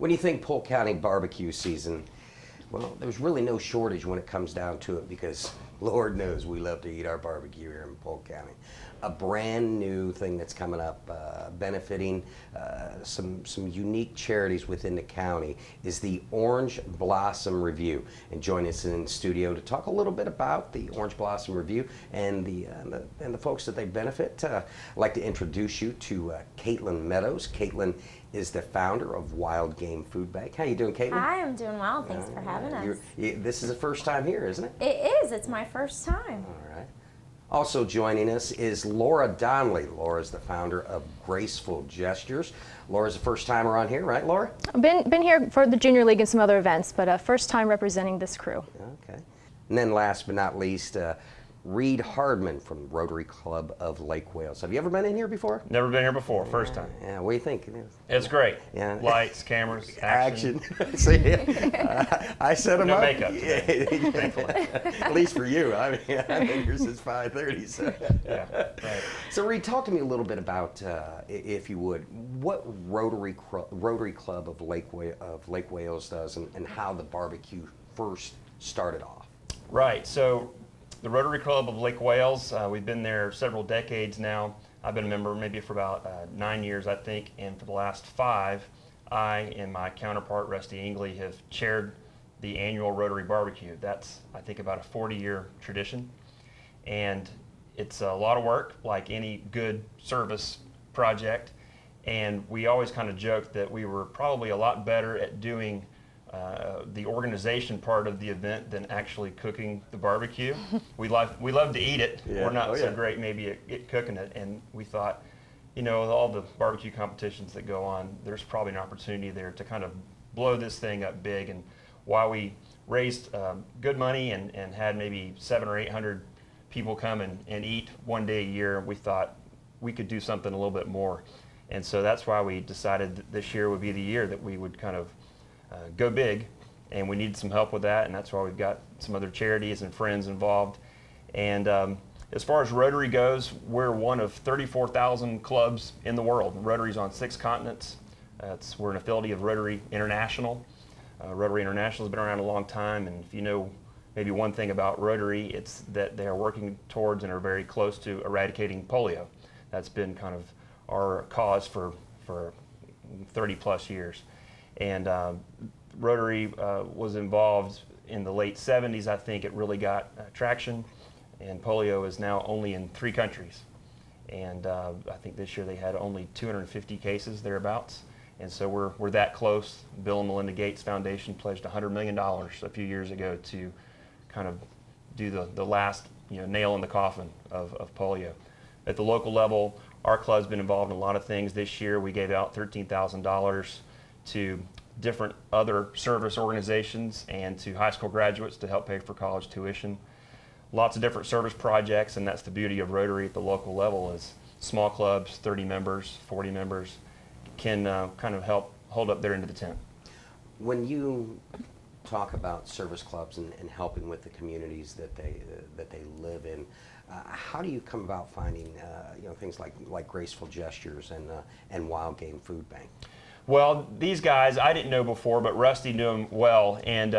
When you think Polk County barbecue season, well, there's really no shortage when it comes down to it because Lord knows we love to eat our barbecue here in Polk County. A brand new thing that's coming up, benefiting some unique charities within the county, is the Orange Blossom Review. And join us in studio to talk a little bit about the Orange Blossom Review and the folks that they benefit. I'd like to introduce you to Caitlin Meadows. Caitlin is the founder of Wild Game Food Bank. How you doing, Caitlin? Hi, I'm doing well. Thanks for having us. This is the first time here, isn't it? It is. It's my first time. All right. Also joining us is Lora Donley. Lora is the founder of Graceful Gestures. Laura's the first timer on here, right, Lora? I've been here for the Junior League and some other events, but first time representing this crew. Okay. And then last but not least, Reid Hardman from Rotary Club of Lake Wales. Have you ever been in here before? Never been here before, first time. Yeah, what do you think? It's great. Yeah. Lights, cameras, action. See, I set them No up. makeup today, thankfully. At least for you. I mean, I've been here since 5:30. So. Yeah, right. So, Reid, talk to me a little bit about, if you would, what Rotary Club of Lake Wales does, and how the barbecue first started off. Right. So, the Rotary Club of Lake Wales, we've been there several decades now. I've been a member maybe for about 9 years, I think, and for the last 5, I and my counterpart, Rusty Ingley, have chaired the annual Rotary Barbecue. That's, I think, about a 40-year tradition, and it's a lot of work, like any good service project, and we always kind of joked that we were probably a lot better at doing the organization part of the event than actually cooking the barbecue. We love to eat it. Yeah. We're not so great maybe at cooking it, and we thought, you know, with all the barbecue competitions that go on, there's probably an opportunity there to kind of blow this thing up big. And while we raised good money and had maybe 700 or 800 people come and eat one day a year, we thought we could do something a little bit more. And so that's why we decided that this year would be the year that we would kind of go big, and we needed some help with that, and that's why we've got some other charities and friends involved. And as far as Rotary goes, we're one of 34,000 clubs in the world. Rotary's on 6 continents. We're an affiliate of Rotary International. Rotary International has been around a long time, and if you know maybe one thing about Rotary, it's that they are working towards and are very close to eradicating polio. That's been kind of our cause for 30 plus years. And Rotary was involved in the late 70s. I think it really got traction, and polio is now only in 3 countries. And I think this year they had only 250 cases thereabouts. And so we're that close. Bill and Melinda Gates Foundation pledged $100 million a few years ago to kind of do the last nail in the coffin of polio. At the local level, our club's been involved in a lot of things. This year we gave out $13,000 to different other service organizations and to high school graduates to help pay for college tuition. Lots of different service projects, and that's the beauty of Rotary at the local level, is small clubs, 30 members, 40 members, can kind of help hold up their end of the tent. When you talk about service clubs and helping with the communities that they live in, how do you come about finding things like Graceful Gestures and Wild Game Food Bank? Well, these guys I didn't know before, but Rusty knew them well, and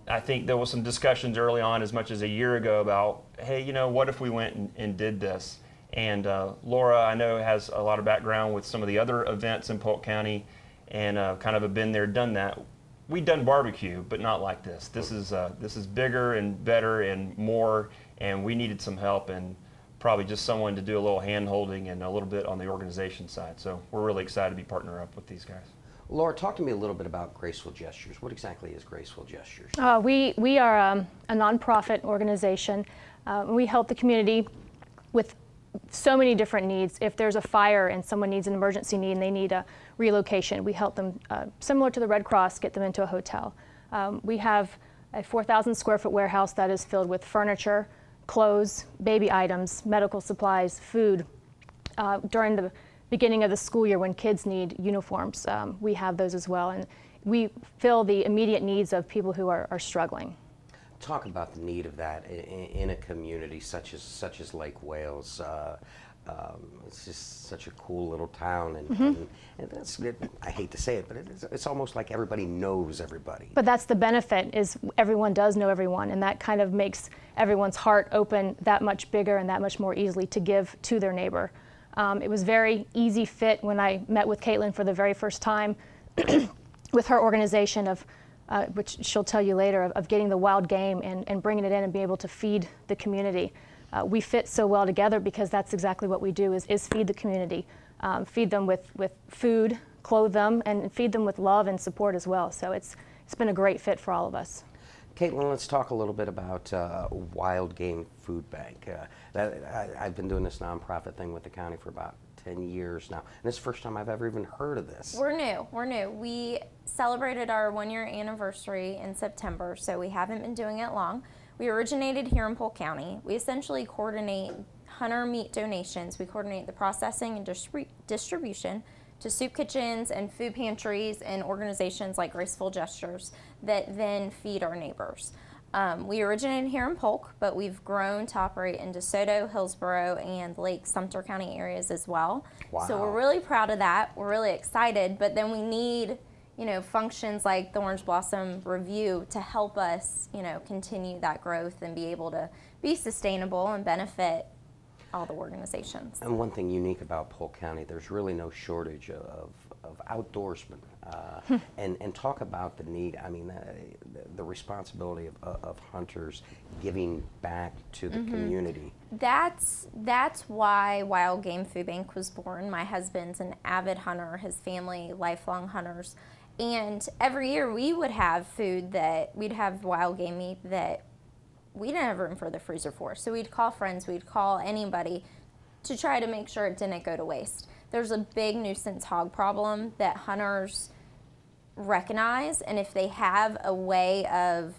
I think there was some discussions early on, as much as a year ago, about, hey, what if we went and did this? And Lora, I know, has a lot of background with some of the other events in Polk County, and kind of have been there, done that. We've done barbecue, but not like this. This is bigger and better and more, and we needed some help, and probably just someone to do a little hand-holding and a little bit on the organization side. So we're really excited to be partnering up with these guys. Laura, talk to me a little bit about Graceful Gestures. What exactly is Graceful Gestures? We are a nonprofit organization. We help the community with so many different needs. If there's a fire and someone needs an emergency need and they need a relocation, we help them, similar to the Red Cross, get them into a hotel. We have a 4,000 square foot warehouse that is filled with furniture, clothes, baby items, medical supplies, food. During the beginning of the school year, when kids need uniforms, we have those as well, and we fill the immediate needs of people who are struggling. Talk about the need of that in a community such as Lake Wales. It's just such a cool little town, and that's, I hate to say it, but it's almost like everybody knows everybody. But that's the benefit, is everyone does know everyone, and that kind of makes everyone's heart open that much bigger and that much more easily to give to their neighbor. It was very easy fit when I met with Caitlin for the very first time with her organization of, which she'll tell you later, of getting the wild game and bringing it in and being able to feed the community. We fit so well together because that's exactly what we do, is feed the community. Feed them with food, clothe them, and feed them with love and support as well. So it's been a great fit for all of us. Caitlin, let's talk a little bit about Wild Game Food Bank. I've been doing this nonprofit thing with the county for about 10 years now, and it's the first time I've ever even heard of this. We're new. We celebrated our 1-year anniversary in September, so we haven't been doing it long. We originated here in Polk County. We essentially coordinate hunter meat donations. We coordinate the processing and distribution to soup kitchens and food pantries and organizations like Graceful Gestures that then feed our neighbors. We originated here in Polk, but we've grown to operate in DeSoto, Hillsborough, and Lake Sumter County areas as well. Wow. So we're really proud of that. We're really excited, but then we need, functions like the Orange Blossom Revue to help us, continue that growth and be able to be sustainable and benefit all the organizations. And one thing unique about Polk County, there's really no shortage of outdoorsmen. And talk about the need, the responsibility of hunters giving back to the community. That's why Wild Game Food Bank was born. My husband's an avid hunter, his family lifelong hunters. And every year we would have we'd have wild game meat that we didn't have room for the freezer for. So we'd call friends, we'd call anybody to try to make sure it didn't go to waste. There's a big nuisance hog problem that hunters recognize, and if they have a way of,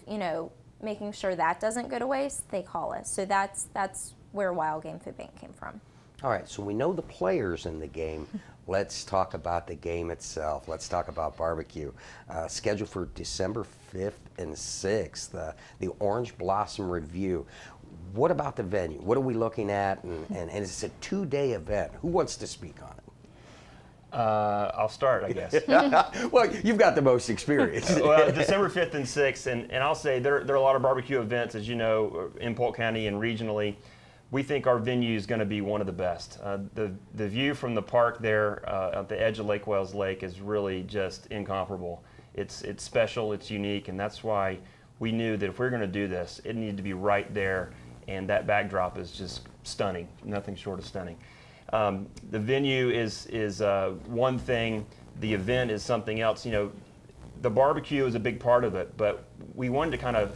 making sure that doesn't go to waste, they call us. So that's where Wild Game Food Bank came from. All right, so we know the players in the game. Let's talk about the game itself. Let's talk about barbecue. Scheduled for December 5th and 6th, the Orange Blossom Revue. What about the venue? What are we looking at? And it's a 2-day event. Who wants to speak on it? I'll start, I guess. Well, you've got the most experience. Well, December 5th and 6th, and I'll say there are a lot of barbecue events, as you know, in Polk County and regionally. We think our venue is going to be one of the best. The view from the park there at the edge of Lake Wales Lake is really just incomparable. It's special, it's unique, and that's why we knew that if we were going to do this, it needed to be right there, and that backdrop is just stunning, nothing short of stunning. The venue is one thing, the event is something else. The barbecue is a big part of it, but we wanted to kind of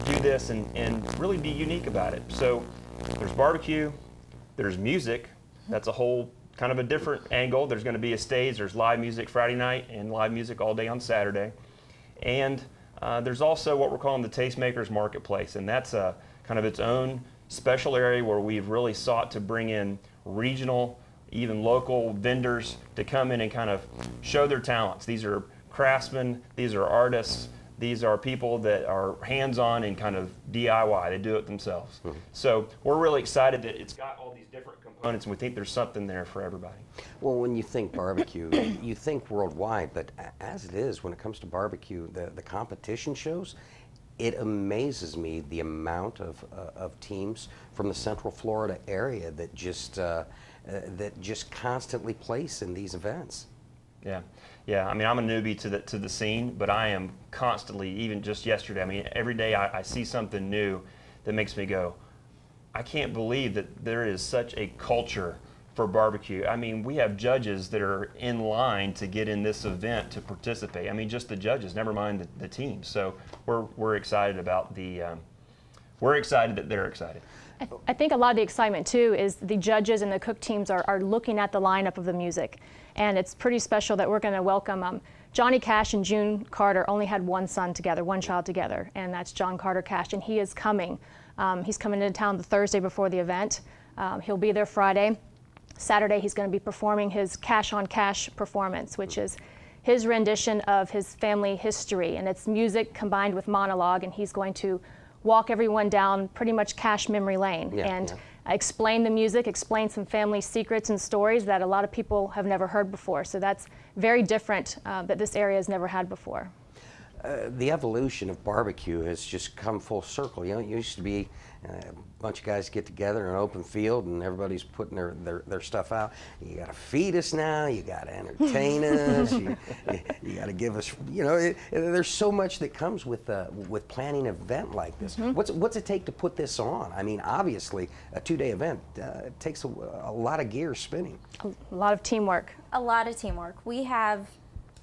do this and really be unique about it. So there's barbecue, there's music, that's a whole kind of a different angle. There's going to be a stage, there's live music Friday night and live music all day on Saturday. And there's also what we're calling the Tastemakers Marketplace, and that's kind of its own special area where we've really sought to bring in regional, even local vendors to come in and kind of show their talents. These are craftsmen, these are artists, these are people that are hands-on and kind of DIY, they do it themselves. So we're really excited that it's got all these different components, and we think there's something there for everybody. Well, when you think barbecue, you think worldwide, but as it is, when it comes to barbecue, the competition shows, it amazes me the amount of teams from the Central Florida area that just constantly place in these events. Yeah. I'm a newbie to the scene, but I am constantly, even just yesterday. Every day I see something new that makes me go, I can't believe that there is such a culture for barbecue. we have judges that are in line to get in this event to participate. Just the judges, never mind the team. So we're excited about we're excited that they're excited. I think a lot of the excitement too is the judges and the cook teams are looking at the lineup of the music, and it's pretty special that we're going to welcome Johnny Cash and June Carter only had one child together, and that's John Carter Cash, and he is coming. He's coming into town the Thursday before the event. He'll be there Friday. Saturday he's going to be performing his Cash on Cash performance, which is his rendition of his family history, and it's music combined with monologue, and he's going to walk everyone down pretty much Cash memory lane and explain the music, explain some family secrets and stories that a lot of people have never heard before. So that's very different that this area has never had before. The evolution of barbecue has just come full circle. You know, it used to be a bunch of guys get together in an open field and everybody's putting their stuff out. You got to feed us now. You got to entertain us. You got to give us. You know, there's so much that comes with planning an event like this. What's it take to put this on? I mean, obviously, a 2-day event it takes a lot of gears spinning. A lot of teamwork. A lot of teamwork. We have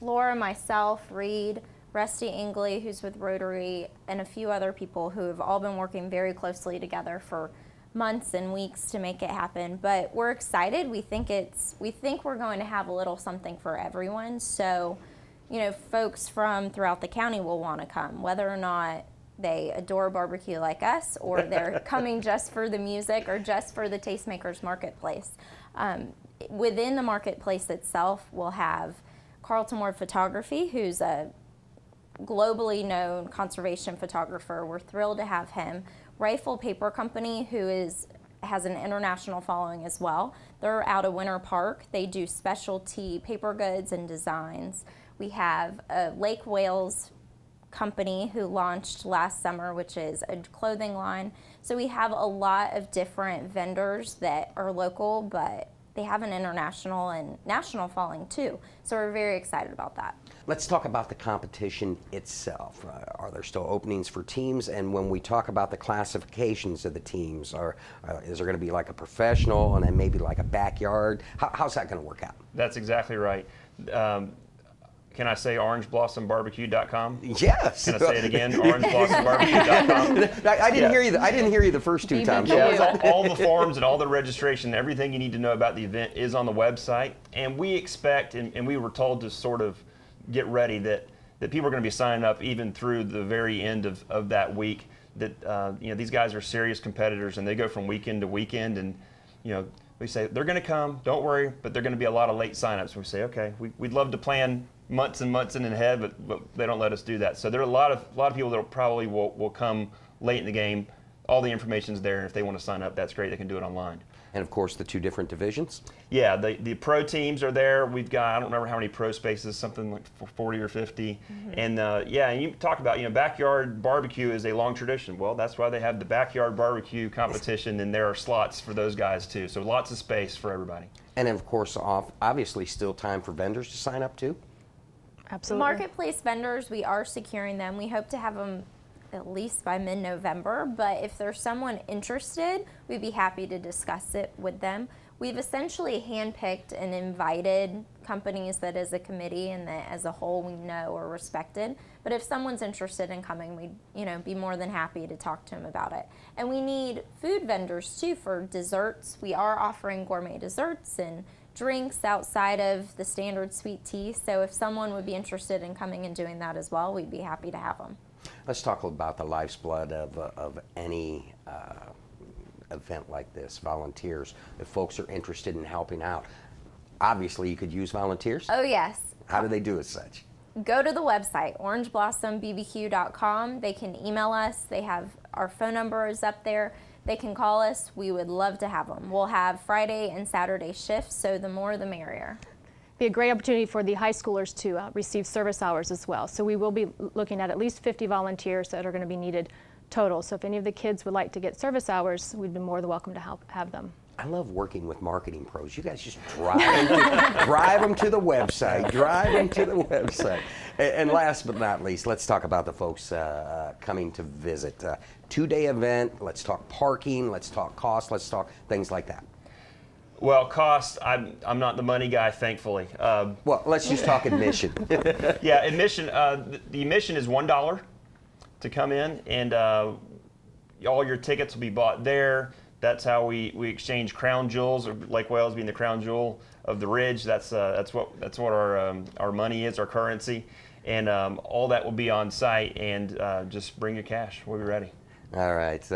Lora, myself, Reid, Rusty Ingley, who's with Rotary, and a few other people who have all been working very closely together for months and weeks to make it happen. But we're excited. We think we're going to have a little something for everyone. So, you know, folks from throughout the county will want to come, whether or not they adore barbecue like us, or they're coming just for the music or just for the Tastemakers Marketplace. Within the marketplace itself, we'll have Carlton Ward Photography, who's a globally known conservation photographer. We're thrilled to have him. Rifle Paper Company, who has an international following as well. They're out of Winter Park. They do specialty paper goods and designs. We have a Lake Wales company who launched last summer, which is a clothing line. So we have a lot of different vendors that are local, but they have an international and national following too. So we're very excited about that. Let's talk about the competition itself. Are there still openings for teams? And when we talk about the classifications of the teams, is there going to be like a professional and then maybe like a backyard? How's that going to work out? That's exactly right. Can I say orangeblossombbarbecue.com? Yes. Can I say it again? orangeblossombbarbecue.com. I didn't hear you. I didn't hear you the first two times. Yeah, all the forms and all the registration, everything you need to know about the event is on the website. And we expect, and we were told to sort of get ready that people are going to be signing up even through the very end of that week. That you know, these guys are serious competitors and they go from weekend to weekend, and you know, we say they're going to come, don't worry, but they're going to be a lot of late signups. We say, okay, we'd love to plan months and months in ahead, but they don't let us do that. So there are a lot of people that probably will come late in the game. All the information's there, and if they want to sign up, that's great. They can do it online. And of course, the two different divisions. Yeah, the pro teams are there. We've got, I don't remember how many pro spaces, something like 40 or 50. And yeah, and you talk about, you know, backyard barbecue is a long tradition. Well, that's why they have the backyard barbecue competition, and there are slots for those guys too. So lots of space for everybody. And of course, obviously, still time for vendors to sign up too. Absolutely. Marketplace vendors, we are securing them. We hope to have them at least by mid-November, but if there's someone interested, we'd be happy to discuss it with them. We've essentially handpicked and invited companies that as a committee and that as a whole we know are respected. But if someone's interested in coming, we'd be more than happy to talk to them about it. And we need food vendors too for desserts. We are offering gourmet desserts and drinks outside of the standard sweet tea. So if someone would be interested in coming and doing that as well, we'd be happy to have them. Let's talk about the life's blood of any event like this, volunteers. If folks are interested in helping out, obviously you could use volunteers. Oh yes. How do they do as such? Go to the website, orangeblosombbq.com. They can email us. They have our phone number is up there. They can call us. We would love to have them. We'll have Friday and Saturday shifts, so the more the merrier. Be a great opportunity for the high schoolers to receive service hours as well. So we will be looking at least 50 volunteers that are going to be needed total. So if any of the kids would like to get service hours, we'd be more than welcome to have them. I love working with marketing pros. You guys just drive them to the website. Drive them to the website. And last but not least, let's talk about the folks coming to visit. 2-day event. Let's talk parking. Let's talk cost. Let's talk things like that. Well, cost, I'm not the money guy, thankfully. Well, let's just talk admission. Yeah, admission. The admission is $1 to come in, and all your tickets will be bought there. That's how we exchange crown jewels, or Lake Wales being the crown jewel of the Ridge. That's what our money is, our currency, and all that will be on site. And just bring your cash. We'll be ready. All right.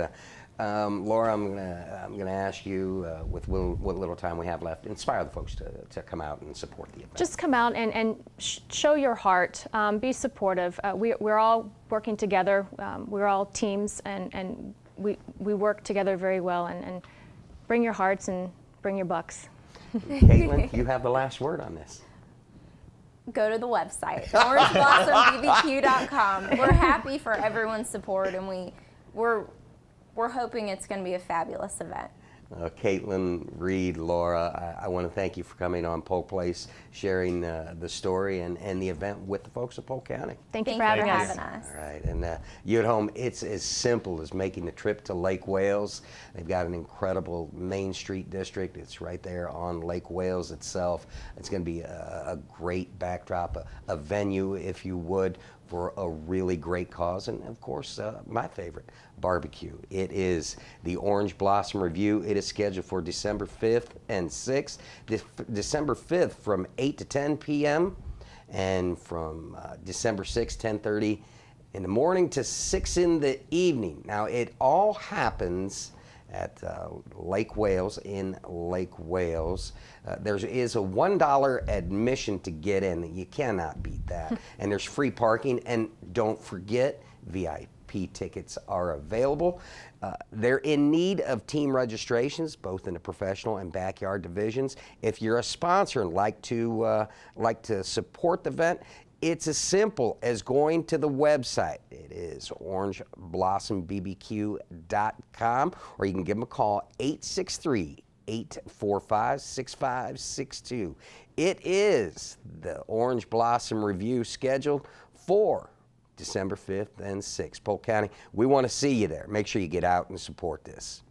Lora, I'm gonna ask you, with what little time we have left, inspire the folks to come out and support the event. Just come out and show your heart. Be supportive. We're all working together. We're all teams, and we work together very well. And bring your hearts and bring your bucks. Caitlin, you have the last word on this. Go to the website, orangeblossombbbq.com. We're happy for everyone's support, and we're hoping it's going to be a fabulous event. Caitlin, Reid, Lora, I want to thank you for coming on Polk Place, sharing the story and the event with the folks of Polk County. Thank you for having us. All right, and you at home, it's as simple as making the trip to Lake Wales. They've got an incredible Main Street district. It's right there on Lake Wales itself. It's going to be a great backdrop, a venue, if you would, for a really great cause, and of course, my favorite, barbecue. It is the Orange Blossom Review. It is scheduled for December 5th and 6th. December 5th from 8 to 10 p.m. and from December 6th, 10:30 in the morning to 6 in the evening. Now, it all happens at Lake Wales, in Lake Wales. There is a $1 admission to get in. You cannot beat that. And there's free parking. And don't forget, VIP tickets are available. They're in need of team registrations, both in the professional and backyard divisions. If you're a sponsor and like to support the event, it's as simple as going to the website. It is orangeblossombbbq.com, or you can give them a call, 863-845-6562. It is the Orange Blossom Review scheduled for December 5th and 6th. Polk County, we want to see you there. Make sure you get out and support this.